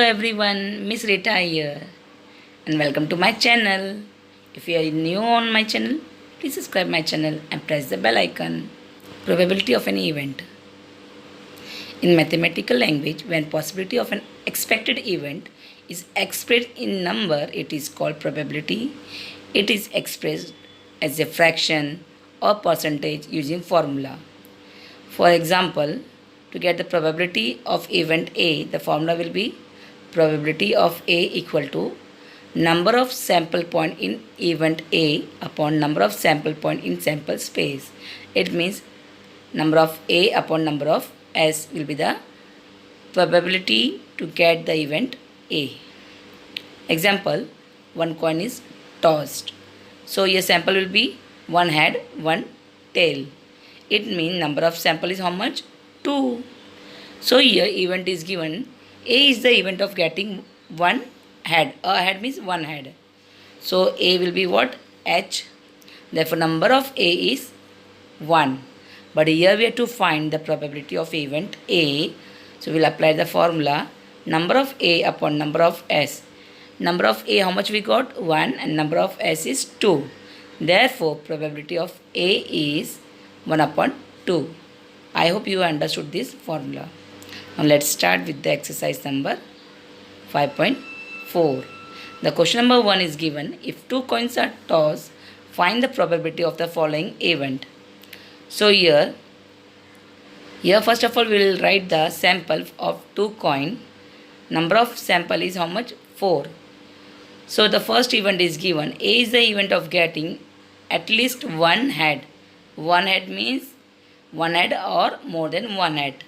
everyone, Miss Rita here, and welcome to my channel. If you are new on my channel, please subscribe my channel and press the bell icon. Probability of any event. In mathematical language, when possibility of an expected event is expressed in number, it is called probability. It is expressed as a fraction or percentage using formula. For example, to get the probability of event A, the formula will be probability of A equal to number of sample point in event A upon number of sample point in sample space. It means number of A upon number of S will be the probability to get the event A. Example, one coin is tossed. So your sample will be one head, one tail. It means number of sample is how much? 2. So here event is given. A is the event of getting one head. A head means one head. So A will be what? H. Therefore number of A is 1. But here we have to find the probability of event A. So we'll apply the formula number of A upon number of S. Number of A how much we got? 1 and number of S is 2. Therefore probability of A is 1 upon 2. I hope you understood this formula. Now let's start with the exercise number 5.4. The question number 1 is given. If two coins are tossed, find the probability of the following event. So here first of all we will write the sample of two coin. Number of sample is how much? 4. So the first event is given. A is the event of getting at least one head. One head means one head or more than one head.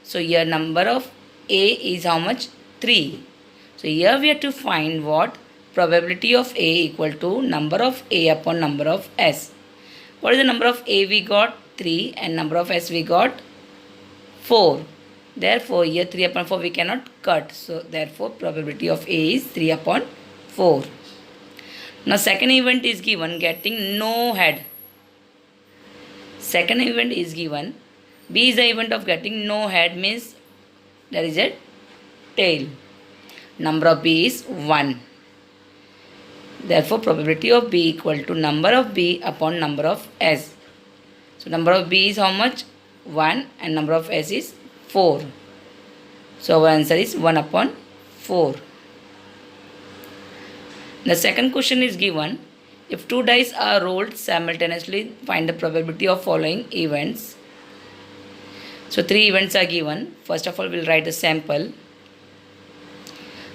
So here number of A is how much? 3. So here we have to find what? Probability of A equal to number of A upon number of S. What is the number of A we got? 3 and number of S we got 4. Therefore here 3 upon 4 we cannot cut. So therefore probability of A is 3 upon 4. Now second event is given getting no head. Second event is given. B is the event of getting no head means there is a tail. Number of B is 1. Therefore probability of B equal to number of B upon number of S. So number of B is how much? 1 and number of S is 4. So our answer is 1 upon 4. The second question is given. If two dice are rolled simultaneously, find the probability of following events. So 3 events are given. First of all, we'll write the sample.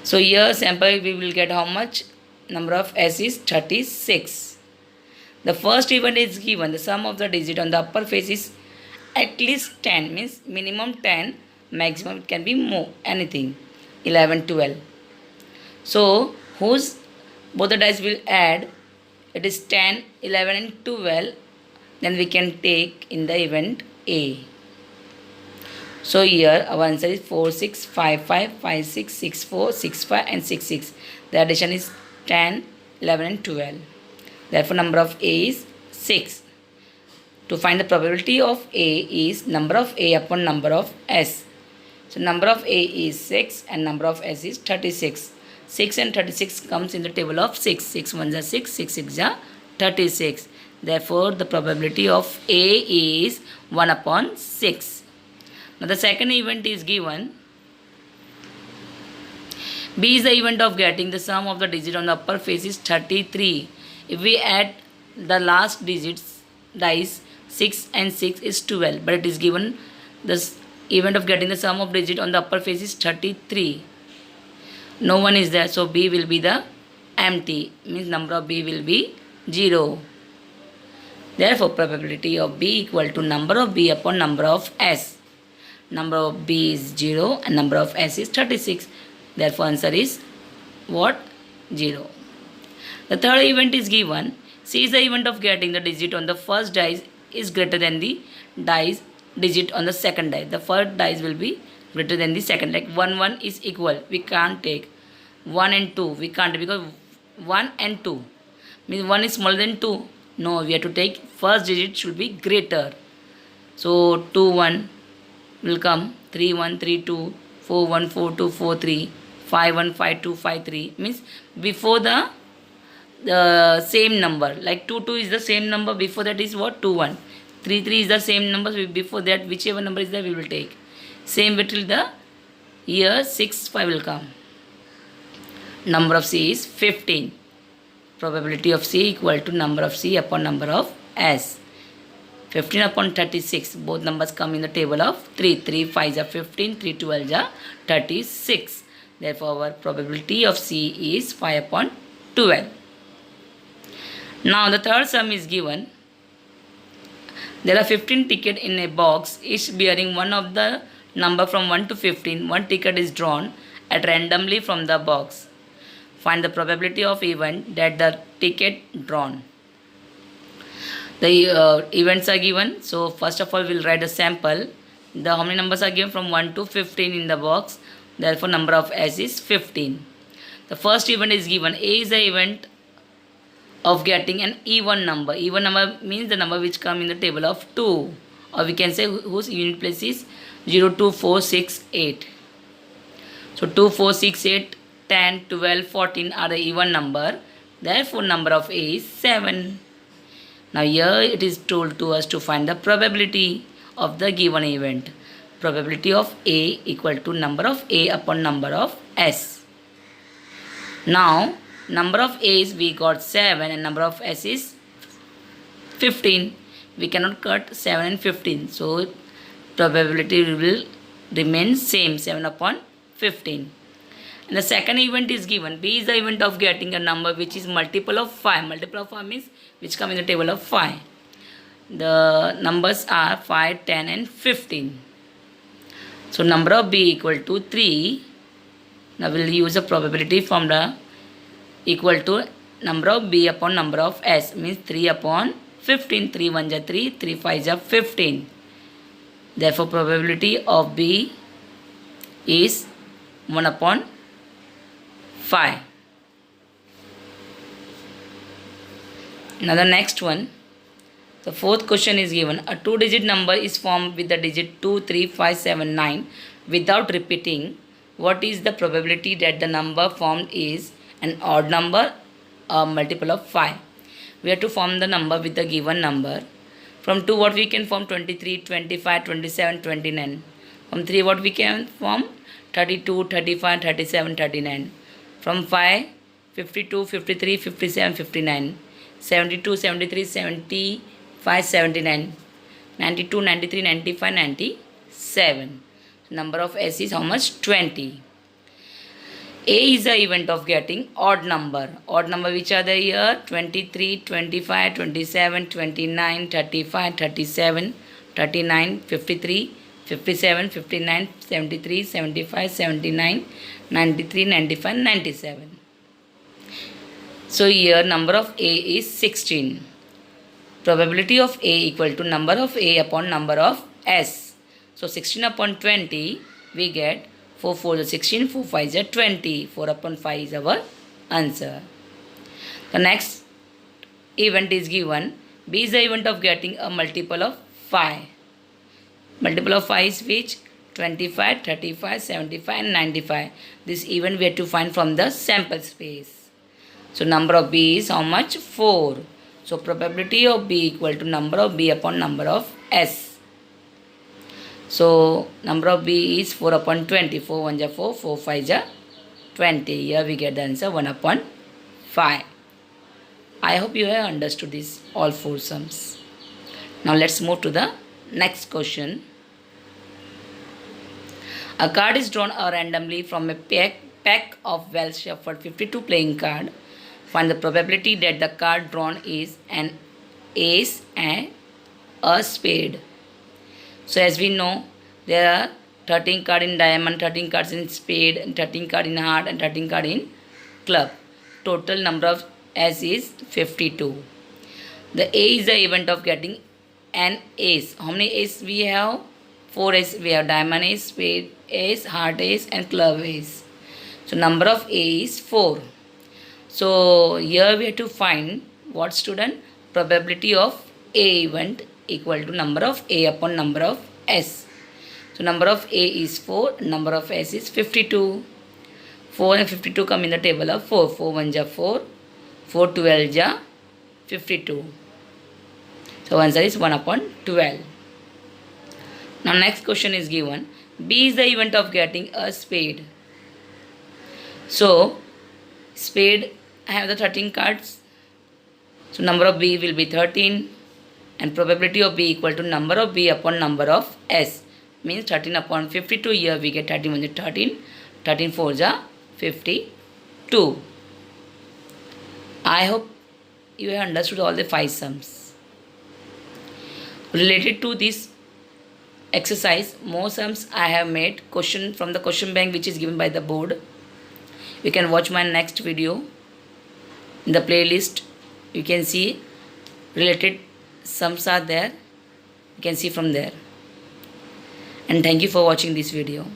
So here sample we will get how much? Number of S is 36. The first event is given. The sum of the digit on the upper face is at least 10. Means minimum 10. Maximum it can be more. Anything. 11, 12. So whose both the dice will add. It is 10, 11 and 12. Then we can take in the event A. So here our answer is 4, 6, 5, 5, 5, 6, 6, 4, 6, 5 and 6, 6. The addition is 10, 11 and 12. Therefore number of A is 6. To find the probability of A is number of A upon number of S. So number of A is 6 and number of S is 36. 6 and 36 comes in the table of 6. 6 ones are 6, 6 6 are 36. Therefore the probability of A is 1 upon 6. Now the second event is given. B is the event of getting the sum of the digit on the upper face is 33. If we add the last digits dice 6 and 6 is 12. But it is given this event of getting the sum of digit on the upper face is 33. No one is there, so B will be the empty. Means number of B will be 0. Therefore probability of B equal to number of B upon number of S. Number of B is 0 and number of S is 36. Therefore answer is what? 0. The third event is given. C is the event of getting the digit on the first dice is greater than the dice digit on the second dice. The first dice will be greater than the second. Like 1, 1 is equal. We can't take 1 and 2. We can't because 1 and 2 means 1 is smaller than 2. No, we have to take first digit should be greater. So 2, 1 will come, 3, 1, 3, 2, 4, 1, 4, 2, 4, 3, 5 1, 5 2, 5 3 means before the same number, like 2 2 is the same number, before that is what, 2 1. 3 3 is the same number, before that whichever number is there we will take. Same way till the here 6 5 will come. Number of C is 15. Probability of C equal to number of C upon number of S. 15 upon 36, both numbers come in the table of 3. 3 5s are 15, 3 12s are 36. Therefore, our probability of C is 5 upon 12. Now, the third sum is given. There are 15 tickets in a box, each bearing one of the number from 1 to 15. One ticket is drawn at randomly from the box. Find the probability of event that the ticket drawn. The events are given. So first of all, we'll write a sample. How many numbers are given from 1 to 15 in the box. Therefore, number of S is 15. The first event is given. A is the event of getting an even number. Even number means the number which come in the table of 2. Or we can say whose unit place is 0, 2, 4, 6, 8. So 2, 4, 6, 8, 10, 12, 14 are the even number. Therefore, number of A is 7. Now here it is told to us to find the probability of the given event. Probability of A equal to number of A upon number of S. Now number of A's we got 7 and number of S is 15. We cannot cut 7 and 15. So probability will remain same, 7 upon 15. And the second event is given. B is the event of getting a number which is multiple of 5. Multiple of 5 means which come in the table of 5. The numbers are 5, 10 and 15. So number of B equal to 3. Now we will use a probability formula equal to number of B upon number of S, means 3 upon 15. 3 1s are 3, 3 5s are 15. Therefore probability of B is 1 upon 5. Now the next one, the fourth question is given. A 2-digit number is formed with the digit 2, 3, 5, 7, 9 without repeating. What is the probability that the number formed is an odd number or multiple of 5? We have to form the number with the given number. From 2 what we can form 23, 25, 27, 29. From 3 what we can form 32, 35, 37, 39. From 5, 52, 53, 57, 59. 72, 73, 75, 79. 92, 93, 95, 97. Number of S is how much? 20. A is the event of getting odd number. Odd number which are there here? 23, 25, 27, 29, 35, 37, 39, 53, 57, 59, 73, 75, 79, 93, 95, 97. So here number of A is 16. Probability of A equal to number of A upon number of S. So 16 upon 20 we get 4 4 is 16, 4 5 is 20. 4 upon 5 is our answer. The next event is given. B is the event of getting a multiple of 5. Multiple of 5 is which? 25, 35, 75 and 95. This event we have to find from the sample space. So number of B is how much? 4. So probability of B equal to number of B upon number of S. So number of B is 4 upon 20. 4 1s are 4, 4 5s are 20. Here we get the answer 1 upon 5. I hope you have understood this all 4 sums. Now let's move to the next question. A card is drawn randomly from a pack of well shuffled 52 playing cards. Find the probability that the card drawn is an ace and a spade. So as we know, there are 13 cards in diamond, 13 cards in spade, and 13 cards in heart, and 13 cards in club. Total number of S is 52. The A is the event of getting an ace. How many ace we have? 4 ace. We have diamond ace, spade ace, heart ace, and club ace. So number of A is 4. So here we have to find what, student? Probability of A event equal to number of A upon number of S. So number of A is 4, number of S is 52. 4 and 52 come in the table of 4. 4 1 ja 4, 4 12 ja 52. So answer is 1 upon 12. Now next question is given. B is the event of getting a spade. So spade, I have the 13 cards. So number of B will be 13 and probability of B equal to number of B upon number of S. Means 13 upon 52. Here we get 13 1 is 13. 13 4 is 52. I hope you have understood all the 5 sums. Related to this exercise, more sums I have made question from the question bank which is given by the board. You can watch my next video in the playlist. You can see related sums are there. You can see from there. And thank you for watching this video.